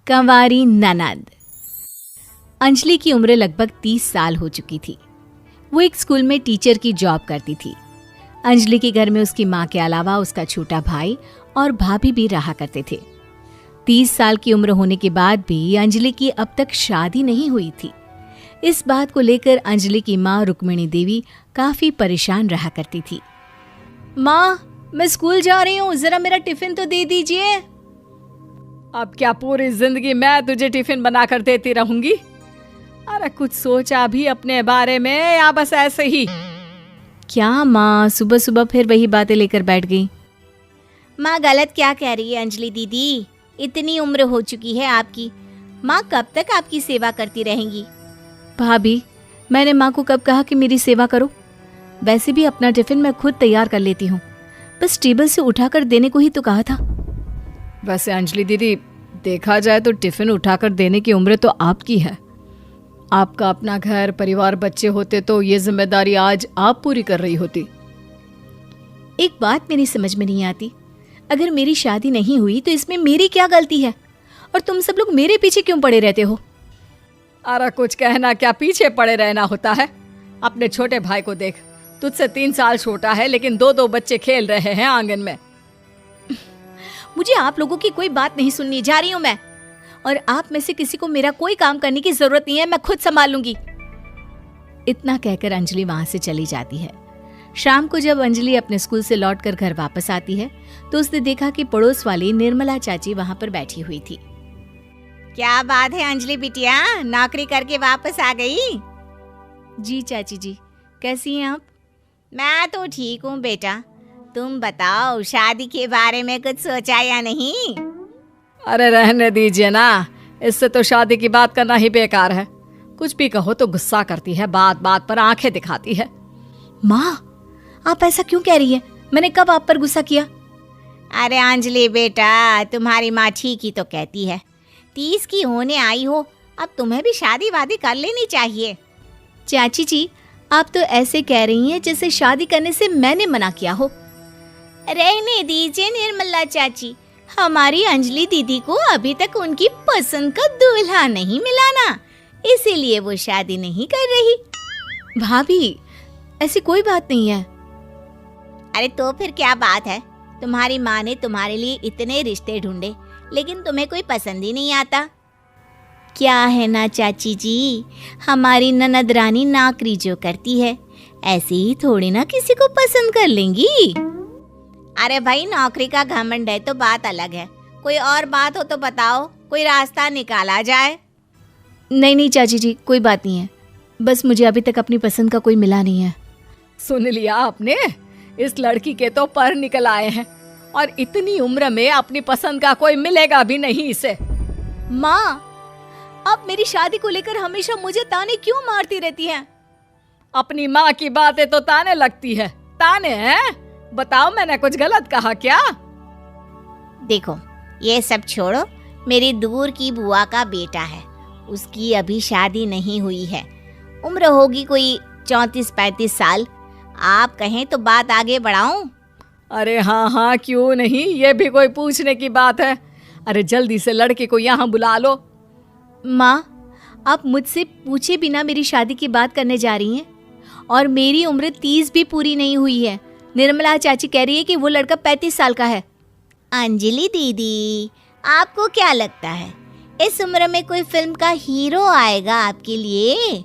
कंवारी ननद। अंजलि की उम्र लगभग 30 साल हो चुकी थी। वो एक स्कूल में टीचर की जॉब करती थी। अंजलि के घर में उसकी माँ के अलावा उसका छोटा भाई और भाभी भी रहा करते थे। 30 साल की उम्र होने के बाद भी अंजलि की अब तक शादी नहीं हुई थी। इस बात को लेकर अंजलि की माँ रुक्मिणी देवी काफी परेशान रहा करती थी। माँ, मैं स्कूल जा रही हूँ, जरा मेरा टिफिन तो दे दीजिए। अब क्या पूरी जिंदगी मैं तुझे टिफिन बनाकर देती रहूंगी? अरे कुछ सोचा भी अपने बारे में या बस ऐसे ही? क्या माँ, सुबह सुबह फिर वही बातें लेकर बैठ गई। माँ गलत क्या कह रही है अंजलि दीदी? इतनी उम्र हो चुकी है आपकी, माँ कब तक आपकी सेवा करती रहेंगी? भाभी, मैंने माँ को कब कहा कि मेरी सेवा करो? वैसे भी अपना टिफिन मैं खुद तैयार कर लेती हूँ, बस टेबल से उठाकर देने को ही तो कहा था। वैसे अंजलि दीदी, देखा जाए तो टिफिन उठाकर देने की उम्र तो आपकी है। आपका अपना घर परिवार बच्चे होते तो ये जिम्मेदारी आज आप पूरी कर रही होती। एक बात मेरी समझ में नहीं आती, अगर मेरी शादी नहीं हुई तो इसमें मेरी क्या गलती है और तुम सब लोग मेरे पीछे क्यों पड़े रहते हो? अरे कुछ कहना क्या पीछे पड़े रहना होता है? अपने छोटे भाई को देख, तुझसे 3 साल छोटा है लेकिन 2 बच्चे खेल रहे हैं आंगन में। मुझे आप लोगों की कोई बात नहीं सुननी, जा रही हूँ मैं। और आप में से किसी को मेरा कोई काम करने की जरूरत नहीं है, मैं खुद संभाल लूंगी। इतना कहकर अंजलि वहां से चली जाती है। शाम को जब अंजलि अपने स्कूल से लौटकर घर वापस आती है तो उसने देखा कि पड़ोस वाली निर्मला चाची वहां पर बैठी हुई थी। क्या बात है अंजलि बिटिया, नौकरी करके वापस आ गई? जी चाची जी, कैसी हैं आप? मैं तो ठीक हूँ बेटा, तुम बताओ शादी के बारे में कुछ सोचा या नहीं? अरे रहने दीजिए ना, इससे तो शादी की बात करना ही बेकार है। कुछ भी कहो तो गुस्सा करती है, बात बात पर आंखें दिखाती है। माँ, आप ऐसा क्यों कह रही हैं? मैंने कब आप पर गुस्सा किया? अरे अंजलि बेटा, तुम्हारी माँ ठीक ही तो कहती है। 30 की होने आई हो, अब तुम्हें भी शादी वादी कर लेनी चाहिए। चाची जी, आप तो ऐसे कह रही हैं जैसे शादी करने से मैंने मना किया हो। रहने दीजिए निर्मला चाची, हमारी अंजलि दीदी को अभी तक उनकी पसंद का दूल्हा नहीं मिला ना, इसीलिए वो शादी नहीं कर रही। भाभी, ऐसी कोई बात नहीं है। अरे तो फिर क्या बात है? तुम्हारी माँ ने तुम्हारे लिए इतने रिश्ते ढूंढे लेकिन तुम्हें कोई पसंद ही नहीं आता। क्या है ना चाची जी, हमारी ननद रानी नौकरी जो करती है ऐसे ही थोड़ी ना किसी को पसंद कर लेंगी। अरे भाई, नौकरी का घमंड है तो बात अलग है, कोई और बात हो तो बताओ, कोई रास्ता निकाला जाए। नहीं चाची जी, कोई बात नहीं है, बस मुझे अभी तक अपनी पसंद का कोई मिला नहीं है। सुन लिया आपने, इस लड़की के तो पर निकल आए हैं और इतनी उम्र में अपनी पसंद का कोई मिलेगा भी नहीं इसे। माँ, आप मेरी शादी को लेकर हमेशा मुझे ताने क्यों मारती रहती हैं? अपनी माँ की बातें तो ताने लगती है। ताने हैं? बताओ, मैंने कुछ गलत कहा क्या? देखो, ये सब छोड़ो, मेरी दूर की बुआ का बेटा है, उसकी अभी शादी नहीं हुई है, उम्र होगी कोई 34-35 साल। आप कहें तो बात आगे बढ़ाऊं? अरे हाँ, क्यों नहीं, ये भी कोई पूछने की बात है। अरे जल्दी से लड़के को यहाँ बुला लो। माँ, आप मुझसे पूछे बिना मेरी शादी की बात करने जा रही हैं और मेरी उम्र 30 भी पूरी नहीं हुई है। निर्मला चाची कह रही है कि वो लड़का 35 साल का है। अंजलि दीदी, आपको क्या लगता है इस उम्र में कोई फिल्म का हीरो आएगा आपके लिए?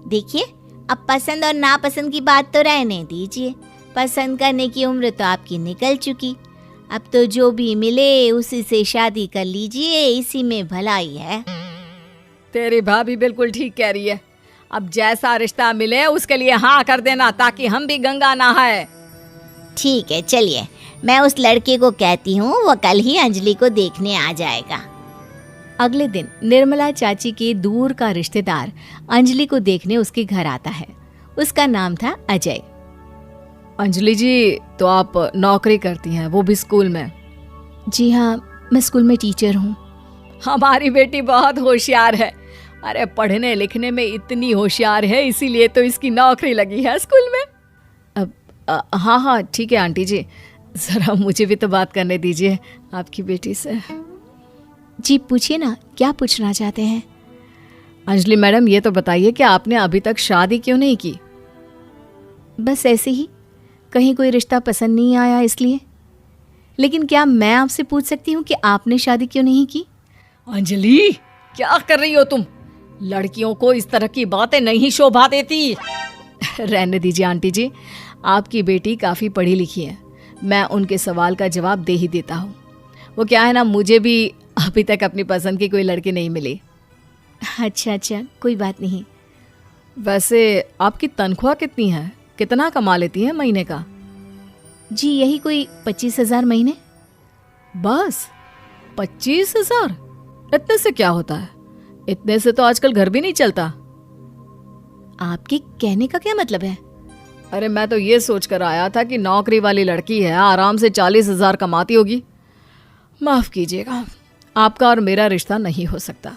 देखिए, अब पसंद और नापसंद की बात तो रहने दीजिए, पसंद करने की उम्र तो आपकी निकल चुकी। अब तो जो भी मिले उसी से शादी कर लीजिए, इसी में भलाई है। तेरी भाभी बिल्कुल ठीक कह रही है। अब जैसा रिश्ता मिले उसके लिए हाँ कर देना, ताकि हम भी गंगा नहाए। ठीक है, चलिए मैं उस लड़के को कहती हूँ, वो कल ही अंजलि को देखने आ जाएगा। अगले दिन निर्मला चाची के दूर का रिश्तेदार अंजलि को देखने उसके घर आता है। उसका नाम था अजय। अंजलि जी, तो आप नौकरी करती हैं, वो भी स्कूल में? जी हाँ, मैं स्कूल में टीचर हूँ। हमारी बेटी बहुत होशियार है। अरे पढ़ने लिखने में इतनी होशियार है, इसीलिए तो इसकी नौकरी लगी है स्कूल में। हाँ ठीक है आंटी जी, जरा मुझे भी तो बात करने दीजिए आपकी बेटी से। जी पूछिए ना, क्या पूछना चाहते हैं? अंजलि मैडम, ये तो बताइए कि आपने अभी तक शादी क्यों नहीं की? बस ऐसे ही, कहीं कोई रिश्ता पसंद नहीं आया इसलिए। लेकिन क्या मैं आपसे पूछ सकती हूँ कि आपने शादी क्यों नहीं की? अंजलि, क्या कर रही हो तुम? लड़कियों को इस तरह की बातें नहीं शोभा देती। रहने दीजिए आंटी जी, आपकी बेटी काफ़ी पढ़ी लिखी है, मैं उनके सवाल का जवाब दे ही देता हूँ। वो क्या है ना, मुझे भी अभी तक अपनी पसंद की कोई लड़की नहीं मिली। अच्छा, कोई बात नहीं। वैसे आपकी तनख्वाह कितनी है? कितना कमा लेती हैं महीने का? जी यही कोई 25,000 महीने। बस 25,000? इतने से क्या होता है? इतने से तो आजकल घर भी नहीं चलता। आपके कहने का क्या मतलब है? अरे मैं तो ये सोच कर आया था कि नौकरी वाली लड़की है, आराम से 40,000 कमाती होगी। माफ कीजिएगा, आपका और मेरा रिश्ता नहीं हो सकता।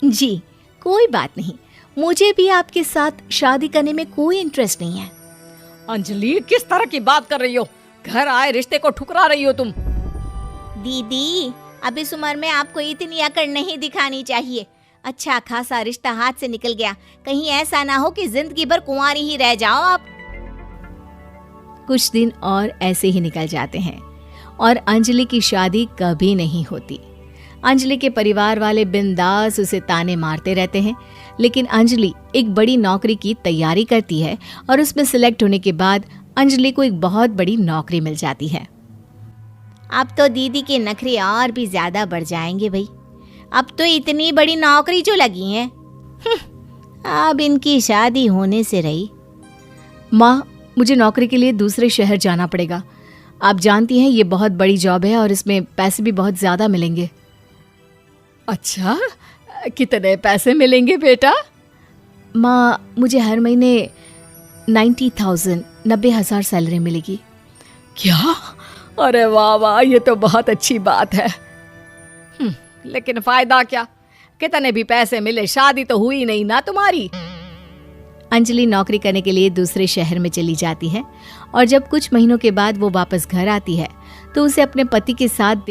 जी कोई बात नहीं, मुझे भी आपके साथ शादी करने में कोई इंटरेस्ट नहीं है। अंजलि, किस तरह की बात कर रही हो? घर आए रिश्ते को ठुकरा रही हो तुम। दीदी, अब इस उम्र में आपको इतनी अकड़ नहीं दिखानी चाहिए। अच्छा खासा रिश्ता हाथ से निकल गया, कहीं ऐसा ना हो कि जिंदगी भर कुंवारी ही रह जाओ आप। कुछ दिन और ऐसे ही निकल जाते हैं और अंजलि की शादी कभी नहीं होती। अंजलि के परिवार वाले बिंदास उसे ताने मारते रहते हैं, लेकिन अंजलि एक बड़ी नौकरी की तैयारी करती है और उसमें सिलेक्ट होने के बाद अंजलि को एक बहुत बड़ी नौकरी मिल जाती है। अब तो दीदी के नखरे और भी ज्यादा बढ़ जाएंगे भाई, अब तो इतनी बड़ी नौकरी जो लगी है, अब इनकी शादी होने से रही। माँ, मुझे नौकरी के लिए दूसरे शहर जाना पड़ेगा। आप जानती हैं ये बहुत बड़ी जॉब है और इसमें पैसे भी बहुत ज़्यादा मिलेंगे। अच्छा, कितने पैसे मिलेंगे बेटा? माँ, मुझे हर महीने 90,000 सैलरी मिलेगी। क्या? अरे वाह वाह, ये तो बहुत अच्छी बात है। लेकिन फायदा क्या? कितने भी पैसे मिले, शादी तो हुई नहीं ना तुम्हारी। अंजलि नौकरी करने के लिए दूसरे शहर में चली जाती है और जब कुछ महीनों के बाद वो वापस घर आती है तो उसे अपने पति के साथ